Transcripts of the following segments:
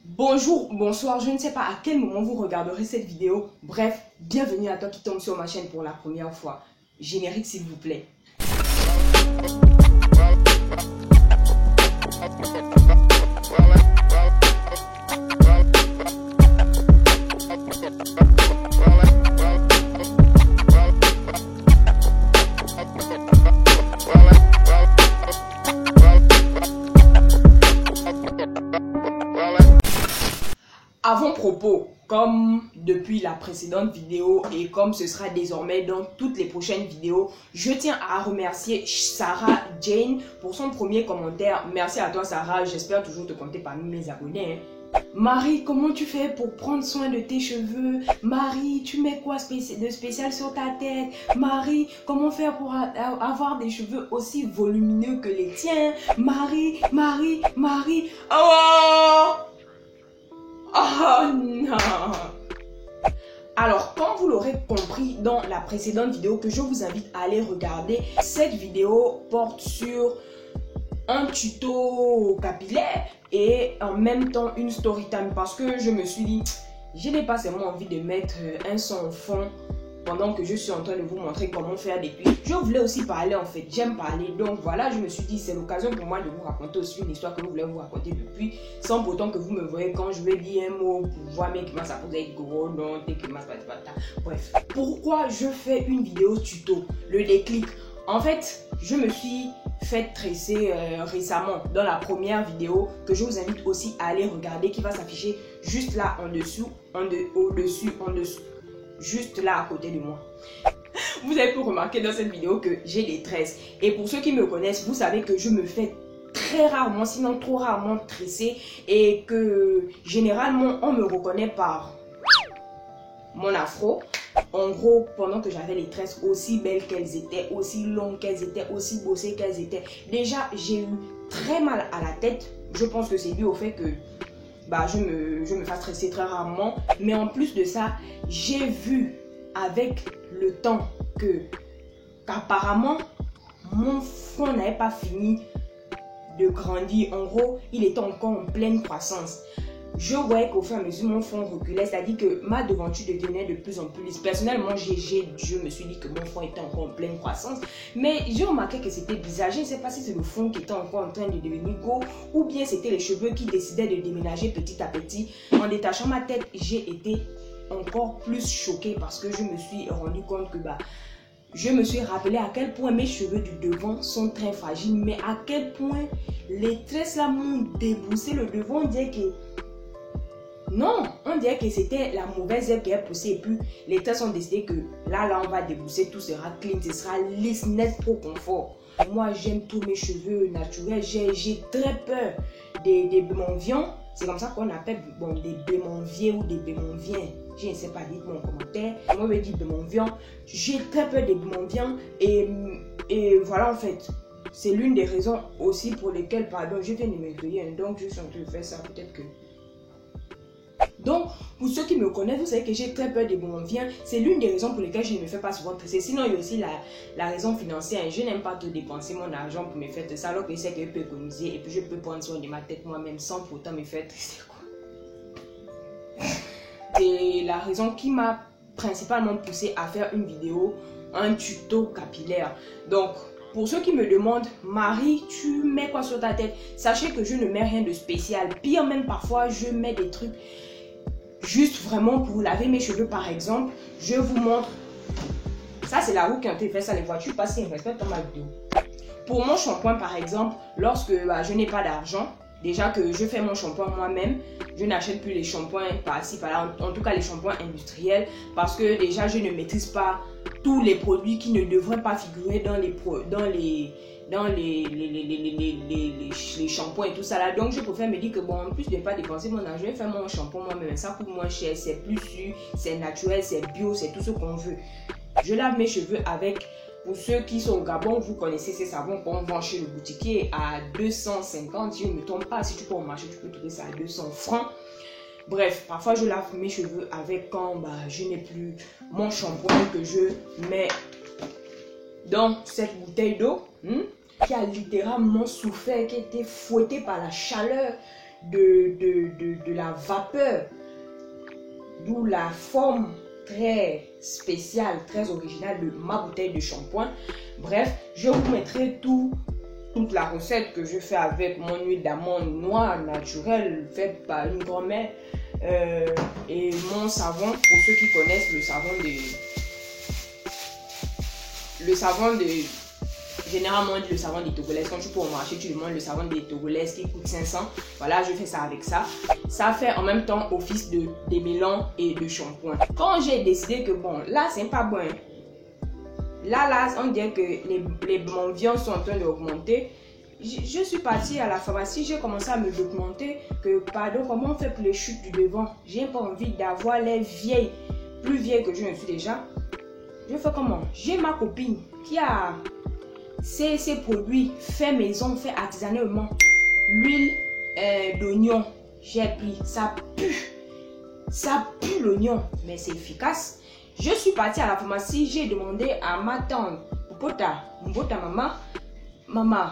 Bonjour, bonsoir, je ne sais pas à quel moment vous regarderez cette vidéo. Bref, bienvenue à toi qui tombe sur ma chaîne pour la première fois. Générique s'il vous plaît. Avant propos, comme depuis la précédente vidéo et comme ce sera désormais dans toutes les prochaines vidéos, je tiens à remercier Sarah Jane pour son premier commentaire. Merci à toi Sarah, j'espère toujours te compter parmi mes abonnés. Marie, comment tu fais pour prendre soin de tes cheveux? Marie, tu mets quoi de spécial sur ta tête? Marie, comment faire pour avoir des cheveux aussi volumineux que les tiens? Marie. Oh non! Alors, comme vous l'aurez compris dans la précédente vidéo que je vous invite à aller regarder, cette vidéo porte sur un tuto capillaire et en même temps une story time parce que je me suis dit, je n'ai pas seulement envie de mettre un son au fond pendant que je suis en train de vous montrer comment faire des pluies. Je voulais aussi parler en fait, j'aime parler. Donc voilà, je me suis dit, c'est l'occasion pour moi de vous raconter aussi une histoire que je voulais vous raconter depuis. Sans pourtant que vous me voyez quand je vais dire un mot pour voir mais comment ça peut être gros, non, bref. Pourquoi je fais une vidéo tuto? Le déclic. En fait, je me suis fait tresser récemment dans la première vidéo que je vous invite aussi à aller regarder qui va s'afficher juste là en dessous, au-dessus, en dessous. Juste là à côté de moi. Vous avez pu remarquer dans cette vidéo que j'ai des tresses. Et pour ceux qui me connaissent, vous savez que je me fais très rarement, sinon trop rarement tresser. Et que généralement, on me reconnaît par mon afro. En gros, pendant que j'avais les tresses aussi belles qu'elles étaient, aussi longues qu'elles étaient, aussi bossées qu'elles étaient. Déjà, j'ai eu très mal à la tête. Je pense que c'est dû au fait que je me fasse tresser très rarement. Mais en plus de ça, j'ai vu avec le temps qu'apparemment, mon front n'avait pas fini de grandir. En gros, il était encore en pleine croissance. Je voyais qu'au fur et à mesure, mon front reculait, c'est-à-dire que ma devanture devenait de plus en plus lisse. Personnellement, je me suis dit que mon front était encore en pleine croissance. Mais j'ai remarqué que c'était bizarre. Je ne sais pas si c'est le front qui était encore en train de devenir gros ou bien c'était les cheveux qui décidaient de déménager petit à petit. En détachant ma tête, j'ai été encore plus choquée parce que je me suis rendu compte que je me suis rappelé à quel point mes cheveux du devant sont très fragiles, mais à quel point les tresses là m'ont déboussé le devant. On dirait que c'était la mauvaise herbe qui a poussé et puis les tresses ont décidé que là on va débousser, tout sera clean, ce sera lisse, net, pro confort. Moi j'aime tous mes cheveux naturels, j'ai très peur des bémonviens. C'est comme ça qu'on appelle des bémonviers ou des bémonviens. Je ne sais pas, dites-moi en commentaire. Moi je dis bémonviens. J'ai très peur des bémonviens et voilà en fait. C'est l'une des raisons aussi pour lesquelles, je viens de m'éveiller, donc je suis en train de faire ça, peut-être que... Donc, pour ceux qui me connaissent, vous savez que j'ai très peur des bémonviens. C'est l'une des raisons pour lesquelles je ne me fais pas souvent tresser. Sinon, il y a aussi la raison financière. Je n'aime pas trop dépenser mon argent pour me faire tresser, alors que je sais que je peux économiser et puis je peux prendre soin de ma tête moi-même sans pourtant me faire tresser. C'est la raison qui m'a principalement poussé à faire une vidéo, un tuto capillaire. Donc, pour ceux qui me demandent, Marie, tu mets quoi sur ta tête? Sachez que je ne mets rien de spécial. Pire même, parfois, je mets des trucs juste vraiment pour laver mes cheveux, par exemple. Je vous montre. Ça, c'est la roue qui a été fait ça. Les voitures passent, ils respectent dans ma vidéo. Pour mon shampoing, par exemple, lorsque je n'ai pas d'argent, déjà que je fais mon shampoing moi-même, je n'achète plus les shampoings par-ci, par-là, en tout cas les shampoings industriels, parce que déjà je ne maîtrise pas tous les produits qui ne devraient pas figurer dans les shampoings et tout ça là. Donc je préfère me dire que en plus de ne pas dépenser mon argent, je vais faire mon shampoing moi-même. Ça coûte moins cher, c'est plus sûr, c'est naturel, c'est bio, c'est tout ce qu'on veut. Je lave mes cheveux avec... Pour ceux qui sont au Gabon, vous connaissez ces savons qu'on vend chez le boutiquier à 250. Si je ne me trompe pas, si tu peux au marché, tu peux trouver ça à 200 francs. Bref, parfois je lave mes cheveux avec quand je n'ai plus mon shampoing que je mets dans cette bouteille d'eau qui a littéralement souffert, qui a été fouettée par la chaleur de la vapeur. D'où la forme très spéciale, très originale de ma bouteille de shampoing. Bref, je vous mettrai toute la recette que je fais avec mon huile d'amande noire naturelle faite par une grand-mère et mon savon, pour ceux qui connaissent généralement le savon des Togolaises. Quand tu peux au marché, tu demandes le savon des Togolaises qui coûte 500. Voilà, je fais ça avec ça. Ça fait en même temps office de démêlant et de shampoing. Quand j'ai décidé que bon, là c'est pas bon. Là, on dirait que mon viande sont en train d'augmenter. Je suis partie à la pharmacie, j'ai commencé à me documenter que, pardon, comment on fait pour les chutes du devant. J'ai pas envie d'avoir les vieilles, plus vieilles que je ne suis déjà. Je fais comment? J'ai ma copine qui a ces produits fait maison, fait artisanalement. L'huile d'oignon, j'ai pris, ça pue l'oignon, mais c'est efficace. Je suis partie à la pharmacie, j'ai demandé à ma tante, maman,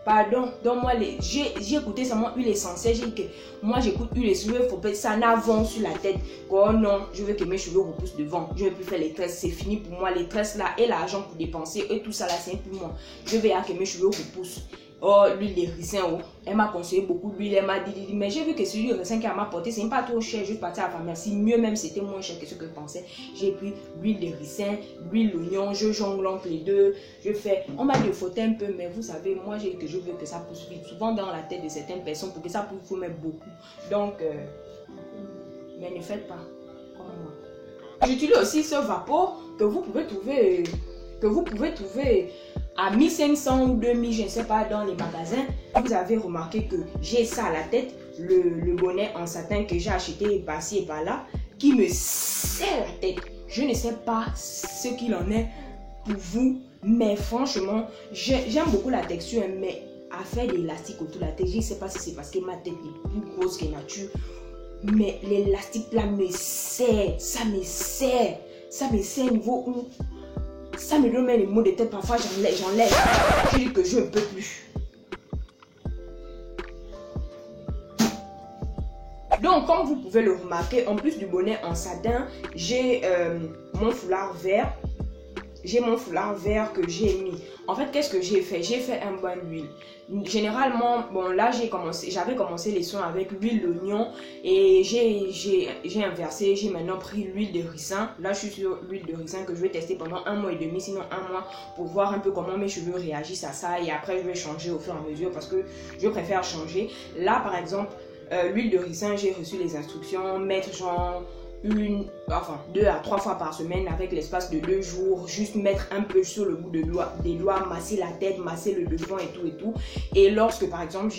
pardon, donne-moi j'ai écouté seulement huile essentielle, j'ai dit que moi j'écoute huile essentielle, il faut pas ça n'avance sur la tête. Oh non, je veux que mes cheveux repoussent devant, je ne veux plus faire les tresses, c'est fini pour moi, les tresses là et l'argent pour dépenser et tout ça là c'est pour moi. Je veux que mes cheveux repoussent. Oh, l'huile de ricin, oh. Elle m'a conseillé beaucoup d'huile, elle m'a dit, mais j'ai vu que celui de ricin qu'elle m'a apporté, c'est pas trop cher, je suis partie à la pharmacie, mieux même c'était moins cher que ce que je pensais. J'ai pris l'huile de ricin, l'huile d'oignon, je jongle entre les deux, je fais, on m'a dit de frotter un peu, mais vous savez, moi j'ai dit que je veux que ça pousse vite. Souvent dans la tête de certaines personnes, pour que ça pousse, il faut mettre beaucoup. Donc, mais ne faites pas comme moi. J'utilise aussi ce vapeur que vous pouvez trouver à 1500 ou 2000, je ne sais pas, dans les magasins. Vous avez remarqué que j'ai ça à la tête, le bonnet en satin que j'ai acheté par-ci et par-là, qui me serre la tête. Je ne sais pas ce qu'il en est pour vous, mais franchement, j'aime beaucoup la texture, mais à faire de l'élastique autour de la tête, je ne sais pas si c'est parce que ma tête est plus grosse que nature, mais l'élastique là me serre, ça me serre au niveau où ça me donne les maux de tête, parfois j'enlève. Je dis que je ne peux plus. Donc, comme vous pouvez le remarquer, en plus du bonnet en satin, j'ai mon foulard vert. J'ai mon foulard vert que j'ai mis. En fait, qu'est-ce que j'ai fait? J'ai fait un bain d'huile. Généralement, bon là j'avais commencé les soins avec l'huile d'oignon et j'ai inversé, j'ai maintenant pris l'huile de ricin. Là je suis sur l'huile de ricin que je vais tester pendant 1 mois et demi, sinon 1 mois, pour voir un peu comment mes cheveux réagissent à ça et après je vais changer au fur et à mesure parce que je préfère changer. Là par exemple, l'huile de ricin, j'ai reçu les instructions, mettre genre 2 à 3 fois par semaine avec l'espace de 2 jours, juste mettre un peu sur le bout des doigts, masser la tête, masser le devant et tout. Et lorsque par exemple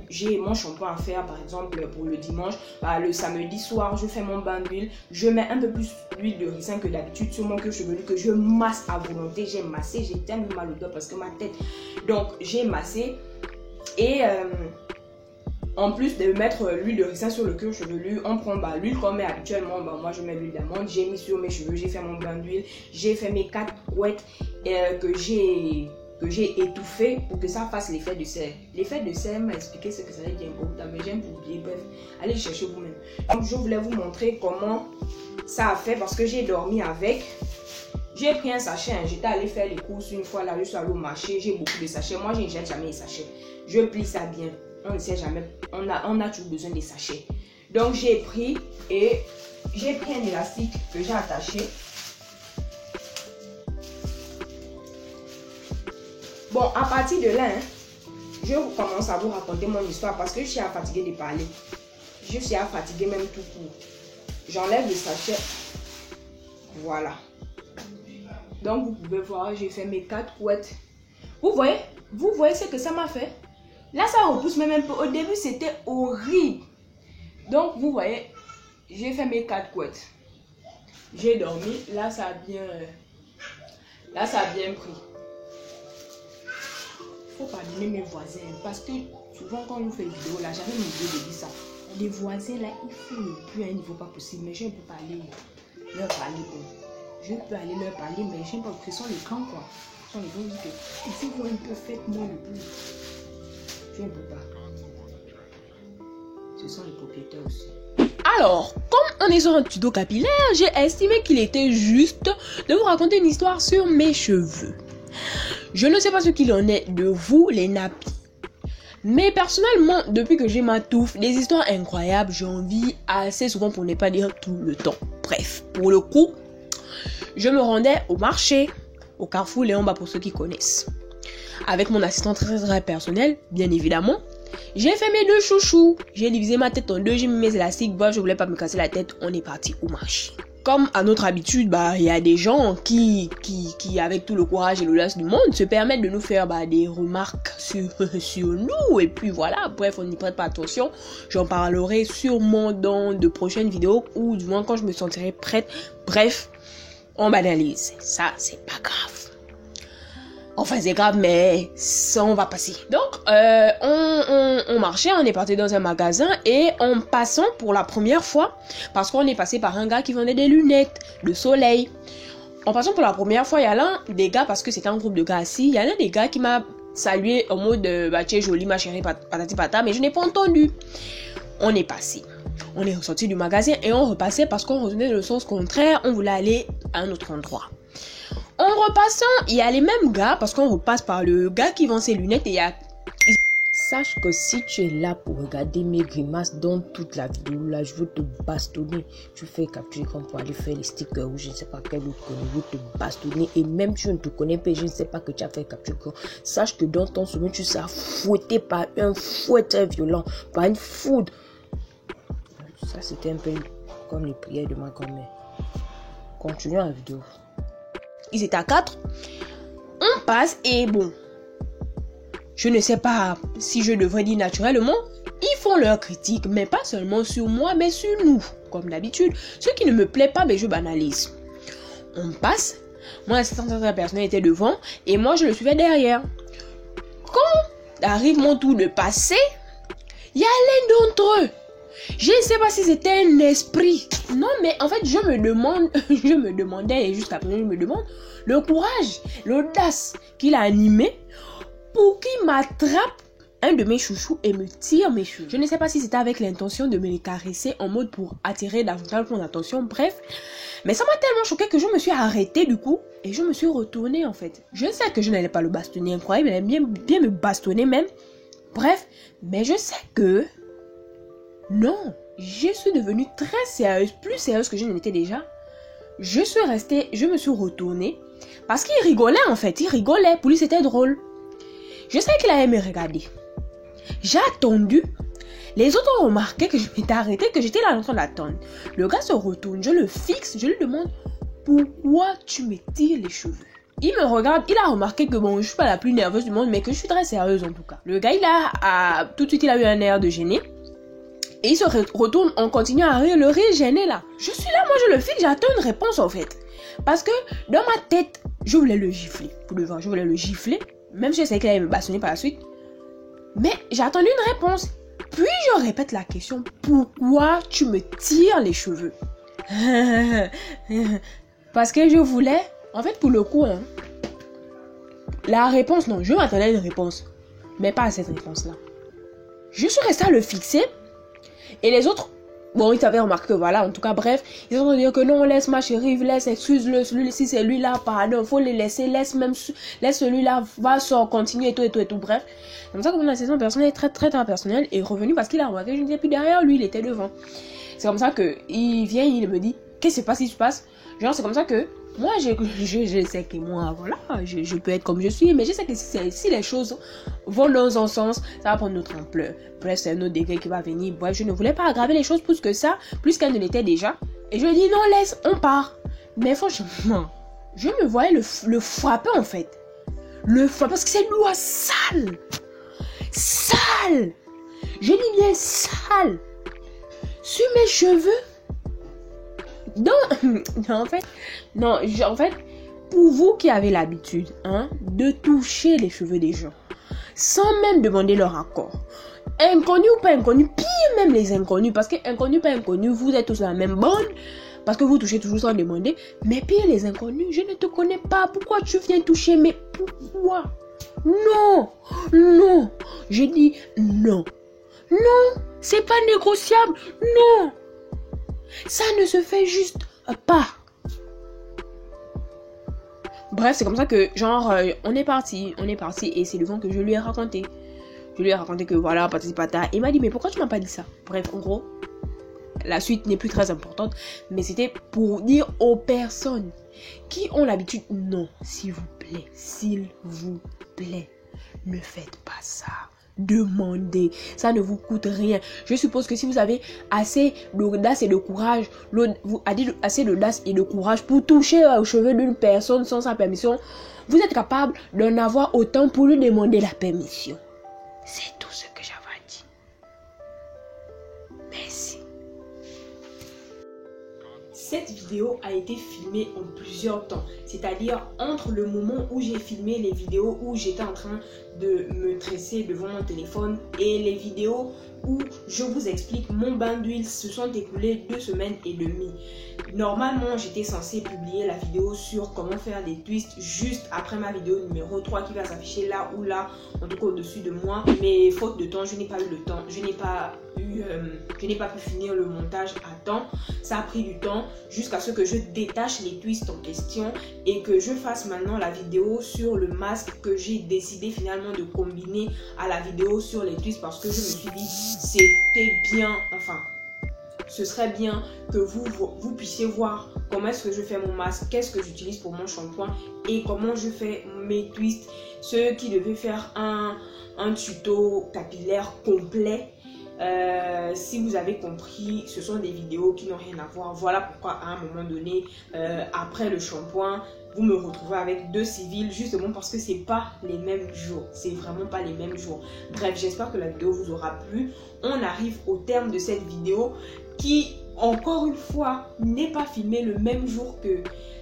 j'ai mon shampoing à faire par exemple pour le dimanche, le samedi soir je fais mon bain d'huile, je mets un peu plus d'huile de ricin que d'habitude sur mon cuir chevelu que je masse à volonté. J'ai massé, j'ai tellement mal au doigt parce que ma tête, donc j'ai massé et en plus de mettre l'huile de ricin sur le cuir chevelu, on prend l'huile qu'on met habituellement. Moi je mets l'huile d'amande, j'ai mis sur mes cheveux, j'ai fait mon bain d'huile, j'ai fait mes 4 couettes que j'ai étouffé pour que ça fasse l'effet de serre. L'effet de serre m'a expliqué ce que ça veut dire important, mais j'aime oublier. Bref, allez chercher vous-même. Donc je voulais vous montrer comment ça a fait parce que j'ai dormi avec. J'ai pris un sachet, j'étais allé faire les courses une fois là, je suis allé au marché, j'ai beaucoup de sachets. Moi je ne jette jamais les sachets, je plie ça bien. On ne sait jamais, on a toujours besoin des sachets. Donc j'ai pris un élastique que j'ai attaché. Bon, à partir de là, je commence à vous raconter mon histoire parce que je suis fatiguée de parler. Je suis fatiguée même tout court. J'enlève le sachet. Voilà. Donc vous pouvez voir, j'ai fait mes 4 couettes. Vous voyez ce que ça m'a fait? Là, ça repousse même un peu. Au début, c'était horrible. Donc, vous voyez, j'ai fait mes 4 couettes. J'ai dormi. Là, ça a bien pris. Il faut pardonner mes voisins. Parce que souvent, quand on fait une vidéo, là, j'avais oublié de dire ça. Les voisins, là, ils fument plus à un niveau pas possible. Mais je ne peux pas aller leur parler. Je peux aller leur parler, mais je ne sais pas. Ce sont les grands, quoi. Ce sont les grands qui disent que si vous un peu, faites-moi le plus. Je ne peux pas. Ce sont les propriétaires aussi. Alors, comme on est sur un tuto capillaire, j'ai estimé qu'il était juste de vous raconter une histoire sur mes cheveux. Je ne sais pas ce qu'il en est de vous, les nappies. Mais personnellement, depuis que j'ai ma touffe, des histoires incroyables, j'en vis assez souvent pour ne pas dire tout le temps. Bref, pour le coup, je me rendais au marché, au Carrefour Léon Bas pour ceux qui connaissent. Avec mon assistant très personnel, bien évidemment. J'ai fait mes 2 chouchous. J'ai divisé ma tête en 2, j'ai mis mes élastiques. Bon, je voulais pas me casser la tête. On est parti au marché. Comme à notre habitude, il y a des gens qui, avec tout le courage et l'audace du monde, se permettent de nous faire des remarques sur nous. Et puis voilà, bref, on n'y prête pas attention. J'en parlerai sûrement dans de prochaines vidéos ou du moins quand je me sentirai prête. Bref, on banalise. Ça, c'est pas grave. Enfin, c'est grave, mais ça, on va passer. Donc, on marchait, on est parti dans un magasin et en passant pour la première fois, parce qu'on est passé par un gars qui vendait des lunettes de soleil. En passant pour la première fois, il y a l'un des gars, parce que c'était un groupe de gars assis, il y a l'un des gars qui m'a salué en mode tu es jolie ma chérie, patati patata, mais je n'ai pas entendu. On est passé. On est ressorti du magasin et on repassait parce qu'on revenait dans le sens contraire, on voulait aller à un autre endroit. En repassant, il y a les mêmes gars, parce qu'on repasse par le gars qui vend ses lunettes et il y a... Sache que si tu es là pour regarder mes grimaces dans toute la vidéo, là, je veux te bastonner. Tu fais capture comme pour aller faire les stickers ou je ne sais pas quel autre connerie, je veux te bastonner. Et même si je ne te connais pas, je ne sais pas que tu as fait capture. Sache que dans ton sommeil, tu seras fouetté par un fouet très violent, par une foudre. Ça, c'était un peu comme les prières de ma grand-mère. Continuons la vidéo. Ils étaient à 4. On passe et bon, je ne sais pas si je devrais dire naturellement, ils font leur critique, mais pas seulement sur moi, mais sur nous, comme d'habitude. Ce qui ne me plaît pas, je banalise. On passe, mon assistant personnel était devant et moi je le suivais derrière. Quand arrive mon tour de passer, il y a l'un d'entre eux. Je ne sais pas si c'était un esprit. Non, mais en fait, je me demandais, et jusqu'à présent, je me demande le courage, l'audace qu'il a animé pour qu'il m'attrape un de mes chouchous et me tire mes cheveux. Je ne sais pas si c'était avec l'intention de me les caresser en mode pour attirer davantage mon attention, bref. Mais ça m'a tellement choqué que je me suis arrêtée du coup et je me suis retournée en fait. Je sais que je n'allais pas le bastonner, incroyable, il allait bien me bastonner même. Bref, mais je sais que... Non, je suis devenue très sérieuse, plus sérieuse que je n'étais déjà. Je suis restée, je me suis retournée parce qu'il rigolait en fait, il rigolait, pour lui c'était drôle. Je sais qu'il allait me regarder. J'ai attendu. Les autres ont remarqué que je m'étais arrêtée, que j'étais là en train d'attendre. Le gars se retourne, je le fixe, je lui demande pourquoi tu me tires les cheveux. Il me regarde, il a remarqué que bon, je suis pas la plus nerveuse du monde, mais que je suis très sérieuse en tout cas. Le gars, tout de suite, il a eu un air de gêné. Et il se retourne, on continue à rire, le rire gêné là. Je suis là, moi je le fixe, j'attends une réponse en fait. Parce que dans ma tête, je voulais le gifler. Pour devant, je voulais le gifler. Même si je sais qu'il allait me bastonner par la suite. Mais j'ai attendu une réponse. Puis je répète la question. Pourquoi tu me tires les cheveux? Parce que je voulais... En fait, pour le coup, la réponse, non, je m'attendais à une réponse. Mais pas à cette réponse-là. Je suis restée à le fixer. Et les autres, bon, ils avaient remarqué que voilà, en tout cas, bref, ils ont dit que non, laisse ma chérie, laisse, excuse-le, si c'est lui là, pardon, faut les laisser, laisse celui-là, va, sort, continue et tout, bref. C'est comme ça que mon assistant personnel est très personnel est revenu parce qu'il a remarqué que je n'étais plus derrière lui, il était devant. C'est comme ça que il vient, il me dit, qu'est-ce qui se passe? Genre, c'est comme ça que moi, je sais que moi, voilà, je peux être comme je suis, mais je sais que si les choses vont dans un sens, ça va prendre notre ampleur. Bref, c'est un autre degré qui va venir. Bref, je ne voulais pas aggraver les choses plus que ça, plus qu'elles ne l'étaient déjà. Et je lui dis, non, laisse, on part. Mais franchement, je me voyais le frapper en fait. Le frapper, parce que c'est une loi sale. Sale. Je dis bien sale. Sur mes cheveux. En fait, pour vous qui avez l'habitude de toucher les cheveux des gens, sans même demander leur accord, inconnus ou pas inconnus, pire même les inconnus, parce que inconnus pas inconnus, vous êtes tous dans la même bande, parce que vous touchez toujours sans demander, mais pire les inconnus, je ne te connais pas, pourquoi tu viens toucher, mais pourquoi? Non, je dis non. Non, c'est pas négociable. Non. Ça ne se fait juste pas. Bref, c'est comme ça que, genre, on est parti et c'est le vent que je lui ai raconté. Je lui ai raconté que voilà, patati patata. Il m'a dit, mais pourquoi tu m'as pas dit ça? Bref, en gros, la suite n'est plus très importante, mais c'était pour dire aux personnes qui ont l'habitude, non, s'il vous plaît, ne faites pas ça. Demandez, ça ne vous coûte rien. Je suppose que si vous avez assez d'audace et de courage, assez d'audace et de courage pour toucher aux cheveux d'une personne sans sa permission, vous êtes capable d'en avoir autant pour lui demander la permission. C'est tout ce que j'avais à dire. Merci. Cette vidéo a été filmée en plusieurs temps, c'est-à-dire entre le moment où j'ai filmé les vidéos où j'étais en train de me tresser devant mon téléphone et les vidéos où je vous explique mon bain d'huile. Se sont écoulées 2 semaines et demie. Normalement, j'étais censée publier la vidéo sur comment faire des twists juste après ma vidéo numéro 3 qui va s'afficher là ou là, en tout cas au-dessus de moi. Mais faute de temps, je n'ai pas eu le temps. Je n'ai pas pu finir le montage à temps. Ça a pris du temps jusqu'à ce que je détache les twists en question et que je fasse maintenant la vidéo sur le masque que j'ai décidé finalement de combiner à la vidéo sur les twists parce que je me suis dit c'était bien, enfin ce serait bien que vous puissiez voir comment est-ce que je fais mon masque, qu'est-ce que j'utilise pour mon shampoing et comment je fais mes twists. Ceux qui devaient faire un tuto capillaire complet, si vous avez compris, ce sont des vidéos qui n'ont rien à voir. Voilà pourquoi à un moment donné, après le shampoing, vous me retrouvez avec 2 civils, justement parce que c'est pas les mêmes jours. C'est vraiment pas les mêmes jours. Bref, j'espère que la vidéo vous aura plu. On arrive au terme de cette vidéo qui, encore une fois, n'est pas filmée le même jour que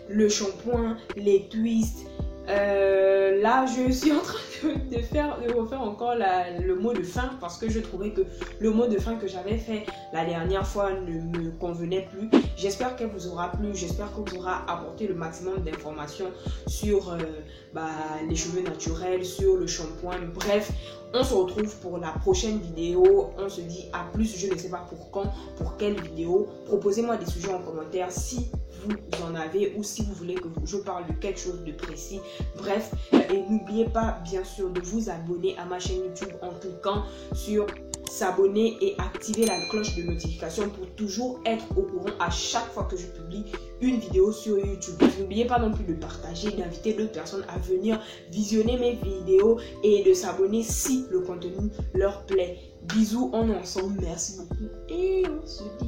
le shampoing, les twists. Là, je suis en train de refaire encore le mot de fin parce que je trouvais que le mot de fin que j'avais fait la dernière fois ne me convenait plus. J'espère qu'elle vous aura plu, j'espère que vous aura apporté le maximum d'informations sur les cheveux naturels, sur le shampoing. Bref, on se retrouve pour la prochaine vidéo. On se dit à plus, je ne sais pas pour quand, pour quelle vidéo. Proposez-moi des sujets en commentaire si vous en avez ou si vous voulez que je parle de quelque chose de précis. Bref, et n'oubliez pas bien sûr de vous abonner à ma chaîne YouTube en cliquant sur s'abonner et activer la cloche de notification pour toujours être au courant à chaque fois que je publie une vidéo sur YouTube. N'oubliez pas non plus de partager, d'inviter d'autres personnes à venir visionner mes vidéos et de s'abonner si le contenu leur plaît. Bisous, on est ensemble, merci beaucoup et on se dit